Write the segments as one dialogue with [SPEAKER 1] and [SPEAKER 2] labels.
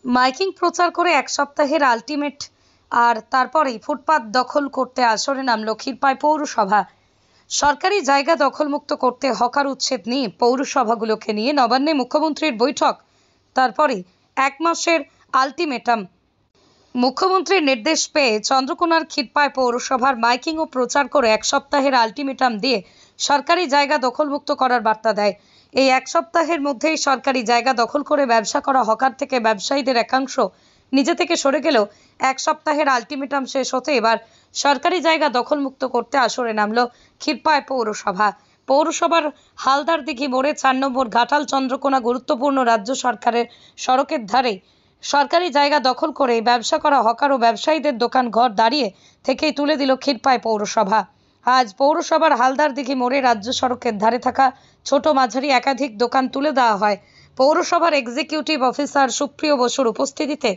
[SPEAKER 1] Miking প্রচার করে এক সপ্তাহের আলটিমেট আর তারপরেই ফুটপাত দখল করতে আসরে নামল ক্ষীরপাই পৌরসভা। সরকারি জায়গা দখলমুক্ত করতে হকার উচ্ছেদ নিয়ে পৌরসভাগুলোকে নিয়ে নবান্নে মুখ্যমন্ত্রীর বৈঠক, তারপরে এক মাসের আলটিমেটাম। মুখ্যমন্ত্রীর নির্দেশ পেয়ে চন্দ্রকোনার ক্ষীরপাই পৌরসভার মাইকিং ও প্রচার করে এক সপ্তাহের আলটিমেটাম দিয়ে সরকারি জায়গা দখলমুক্ত করার বার্তা দেয়। এই এক সপ্তাহের মধ্যেই সরকারি জায়গা দখল করে ব্যবসা করা হকার থেকে ব্যবসায়ীদের একাংশ নিজে থেকে সরে গেলেও এক সপ্তাহের আলটিমেটাম শেষ হতে এবার সরকারি জায়গা দখলমুক্ত করতে আসরে নামল ক্ষীরপাই পৌরসভা। পৌরসভার হালদার দিঘি মোড়ে 4 নম্বর ঘাটাল চন্দ্রকোনা গুরুত্বপূর্ণ রাজ্য সরকারের সড়কের ধারে সরকারি জায়গা দখল করে ব্যবসা করা হকার ও ব্যবসায়ীদের দোকান ঘর দাঁড়িয়ে থেকেই তুলে দিল ক্ষীরপাই পৌরসভা। আজ পৌরসভার হালদার দিঘি মোড়ে রাজ্য সড়কের ধারে থাকা ছোট মাঝারি একাধিক দোকান তুলে দেওয়া হয়। পৌরসভার এক্সিকিউটিভ অফিসার সুপ্রিয় বসুর উপস্থিতিতে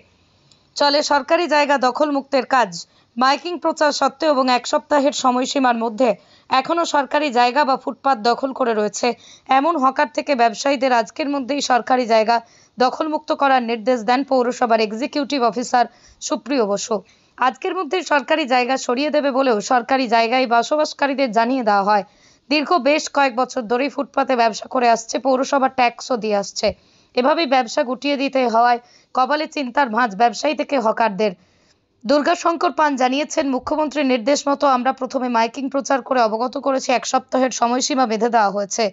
[SPEAKER 1] চলে সরকারি জায়গা দখল মুক্তের কাজ। মাইকিং প্রচার সত্ত্বেও এবং এক সপ্তাহের সময়সীমার মধ্যে এখনও সরকারি জায়গা বা ফুটপাত দখল করে রয়েছে এমন হকার থেকে ব্যবসায়ীদের আজকের মধ্যেই সরকারি জায়গা দখলমুক্ত করার নির্দেশ দেন পৌরসভার এক্সিকিউটিভ অফিসার সুপ্রিয় বসু। আজকের মধ্যেই সরকারি জায়গা সরিয়ে দেবে বলেও সরকারি জায়গায় বসবাসকারীদের জানিয়ে দেওয়া হয়। দীর্ঘ বেশ কয়েক বছর ধরেই ফুটপাতে ব্যবসা করে আসছে, পৌরসভা ট্যাক্সও দিয়ে আসছে। এভাবেই ব্যবসা গুটিয়ে দিতে হওয়ায় কপালে চিন্তার ভাঁজ ব্যবসায়ী থেকে হকারদের। দুর্গাশঙ্কর পান জানিয়েছেন, মুখ্যমন্ত্রীর নির্দেশ মতো আমরা প্রথমে মাইকিং প্রচার করে অবগত করেছি, এক সপ্তাহের সময়সীমা বেঁধে দেওয়া হয়েছে।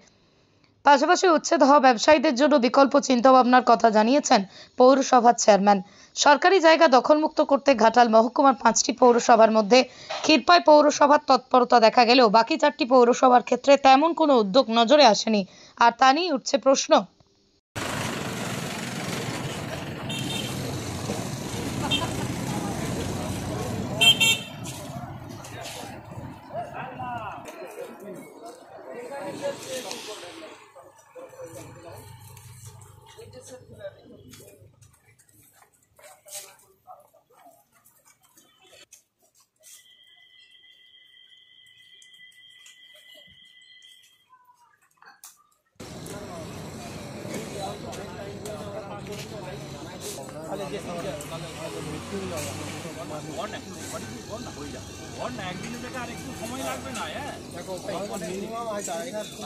[SPEAKER 1] পাশাপাশি উচ্ছেদ হওয়া ব্যবসায়ীদের জন্য বিকল্প চিন্তাভাবনার কথা জানিয়েছেন পৌরসভার চেয়ারম্যান। সরকারি জায়গা দখলমুক্ত করতে ঘাটাল মহকুমার 5টি পৌরসভার মধ্যে ক্ষীরপাই পৌরসভার তৎপরতা দেখা গেলেও বাকি 4টি পৌরসভার ক্ষেত্রে তেমন কোনো উদ্যোগ নজরে আসেনি, আর তা নিয়ে উঠছে প্রশ্ন।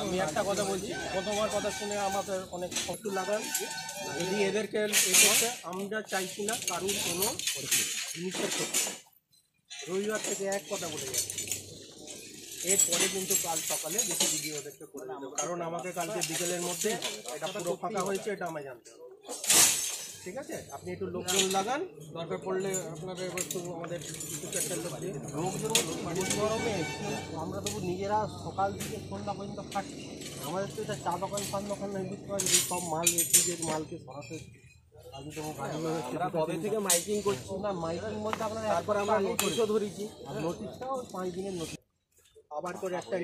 [SPEAKER 2] আমি একটা কথা বলছি, প্রথমবার কথা শুনে আমাদের অনেক কষ্ট লাগান। যদি এদেরকে করতে আমরা চাইছি না কারুর কোনো জিনিসের ক্ষতি। রবিবার থেকে এক কথা বলে যাচ্ছে, এরপরে কিন্তু কাল সকালে বেশি ভিডিও ওদেরকে করে দেবো, কারণ আমাকে কালকে বিকেলের মধ্যে এটা পুরো ফাঁকা হয়েছে, এটা আমায় জানতে হবে। ঠিক আছে, আপনি একটু লোকজন লাগান, দরকার পড়লে আপনাদের একটু আমাদের কিছু একটা লোক দিয়ে লোকজন গরমে আমরা তো নিজেরা সকাল থেকে সন্ধ্যা পর্যন্ত খাচ্ছি। আমাদের তো এটা চা দোকান পান দোকান নয়, বুঝতে পারছি সব মাল এদিকের মালকে সরাসরি আমি তো আমরা কবে থেকে মাইকিং করছি না, মাইকিং বলতে আপনারা একবার আমরা নোটিশও ধরেছি, আর নোটিশটাও 5 দিনের নোটিশ আবার করে একটা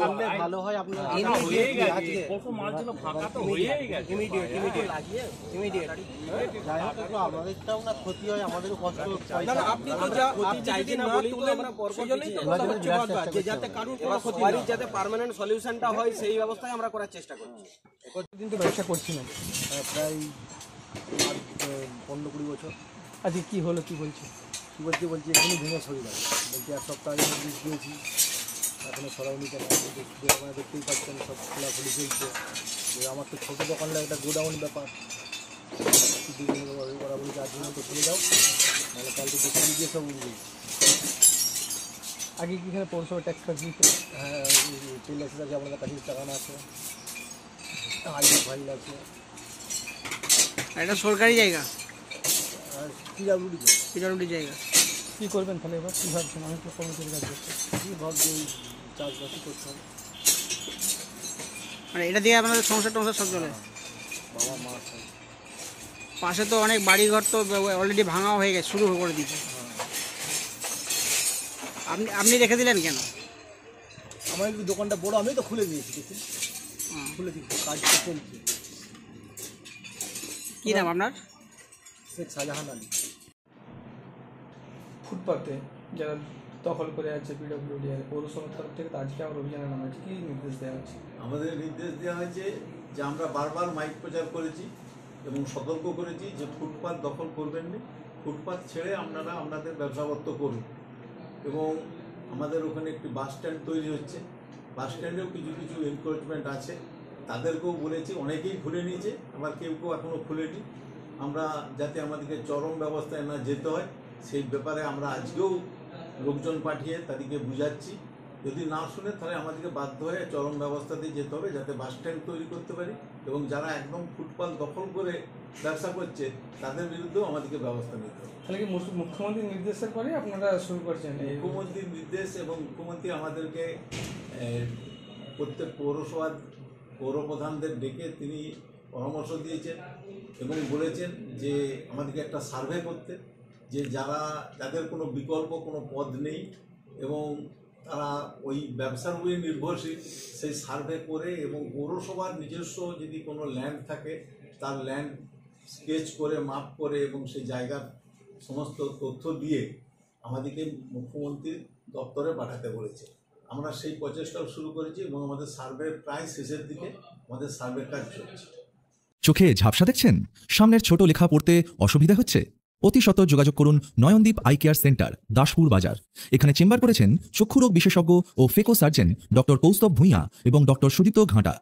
[SPEAKER 2] করলে ভালো হয়। আপনারা আমাদেরটাও না ক্ষতি হয়, আমাদেরও কষ্ট। যাতে কারোর কোনো ক্ষতি হয়, যাতে পার্মানেন্ট সলিউশনটা হয় সেই ব্যবস্থায় আমরা করার চেষ্টা করছি।
[SPEAKER 3] কিন্তু ব্যবসা করছিলাম প্রায় 15-20 বছর। আজকে কি হলো, কি বলছি বলছি এখনই ভেঙে সরি যাবে বলছি। এক সপ্তাহ আগে নোটিশ দিয়েছি, এখনও সরাউনি কেন? দোকানে দেখতেই পাচ্ছেন সব খোলাখুলি চলছে। আমার তো ছোটো দোকানটা একটা গোডাউন ব্যাপার, ওরা বলছে আজ তো খুলে দাও, নাহলে কালকে দোকানে গিয়ে সব উঠবে। আগে কি এখানে পৌরসভা ট্যাক্স দিয়েছে? হ্যাঁ, তেল লাইসেন্স আছে, আপনাদের কাছে টাকানো আছে, আইডি ফাইল আছে।
[SPEAKER 4] এটা সরকারি জায়গা,
[SPEAKER 3] পিডব্লিউডি জায়গা। কী করবেন তাহলে এবার? কী ভাবছেন? আমি তো কমিটির কাজ করছি, কী ভাবছি এই চাষবাসই করতে হবে।
[SPEAKER 4] মানে এটা দিয়ে আপনাদের সংসার টংসার সব চলে?
[SPEAKER 3] বাবা মা
[SPEAKER 4] পাশে তো অনেক বাড়িঘর তো অলরেডি ভাঙাও হয়ে গেছে, শুরু করে দিয়েছে। আপনি রেখে দিলেন কেন?
[SPEAKER 3] আমার একটু দোকানটা বড়, আমি তো খুলে দিয়েছি, দেখুন খুলে দিয়েছি, কাজ তো চলছে।
[SPEAKER 4] কী নাম আপনার?
[SPEAKER 3] শেখ শাহজাহান আলী।
[SPEAKER 5] ফুটপাতে যারা দখল করে আছে পিডব্লিউডি পৌরসভার তরফ থেকে, তো আজকে আমার অভিযানের নাম আছে, কী নির্দেশ দেওয়া হচ্ছে?
[SPEAKER 6] আমাদের নির্দেশ দেওয়া হয়েছে যে আমরা বারবার মাইক প্রচার করেছি এবং সতর্ক করেছি যে ফুটপাত দখল করবেন না, ফুটপাত ছেড়ে আপনারা আপনাদের ব্যবসাপত্র করুন। এবং আমাদের ওখানে একটি বাস স্ট্যান্ড তৈরি হচ্ছে, বাস স্ট্যান্ডেও কিছু কিছু এনক্রোচমেন্ট আছে, তাদেরকেও বলেছি, অনেকেই খুলে নিয়েছে, আবার কেউ কেউ এখনও খুলেনি। আমরা যাতে আমাদেরকে চরম ব্যবস্থায় না যেতে হয় সেই ব্যাপারে আমরা আজকেও লোকজন পাঠিয়ে তাদেরকে বুঝাচ্ছি। যদি না শুনে তাহলে আমাদেরকে বাধ্য হয়ে চরম ব্যবস্থাতেই যেতে হবে, যাতে বাস স্ট্যান্ড তৈরি করতে পারি। এবং যারা একদম ফুটপাত দখল করে ব্যবসা করছে তাদের বিরুদ্ধেও আমাদেরকে ব্যবস্থা নিতে হবে।
[SPEAKER 5] তাহলে কি মুখ্যমন্ত্রীর নির্দেশের পরে আপনারা শুরু করছেন?
[SPEAKER 6] মুখ্যমন্ত্রীর নির্দেশ, এবং মুখ্যমন্ত্রী আমাদেরকে প্রত্যেক পৌরসভার পৌরপ্রধানদের ডেকে তিনি পরামর্শ দিয়েছেন এবং বলেছেন যে আমাদেরকে একটা সার্ভে করতে, যে যাদের কোনো বিকল্প কোনো পদ নেই এবং তারা ওই ব্যবসার উপরে নির্ভরশীল, সেই সার্ভে করে এবং পৌরসভার নিজস্ব যদি কোনো ল্যান্ড থাকে তার ল্যান্ড স্কেচ করে মাপ করে এবং সেই জায়গার সমস্ত তথ্য দিয়ে আমাদেরকে মুখ্যমন্ত্রীর দপ্তরে পাঠাতে বলেছে। আমরা সেই প্রচেষ্টাও শুরু করেছি এবং আমাদের সার্ভে প্রায় শেষের দিকে আমাদের সার্ভে কাজ চলছে।
[SPEAKER 7] চোখে ঝাপসা দেখছেন? সামনের ছোট লেখা পড়তে অসুবিধা হচ্ছে? অতি সত্বর যোগাযোগ করুন Nayandeep eye care centre, Daspur Bazar. এখানে চেম্বার করেছেন চক্ষুরোগ বিশেষজ্ঞ ও phaco surgeon doctor Koustav Bhuiyan এবং ডক্টর সুদীপ্ত ঘাটা।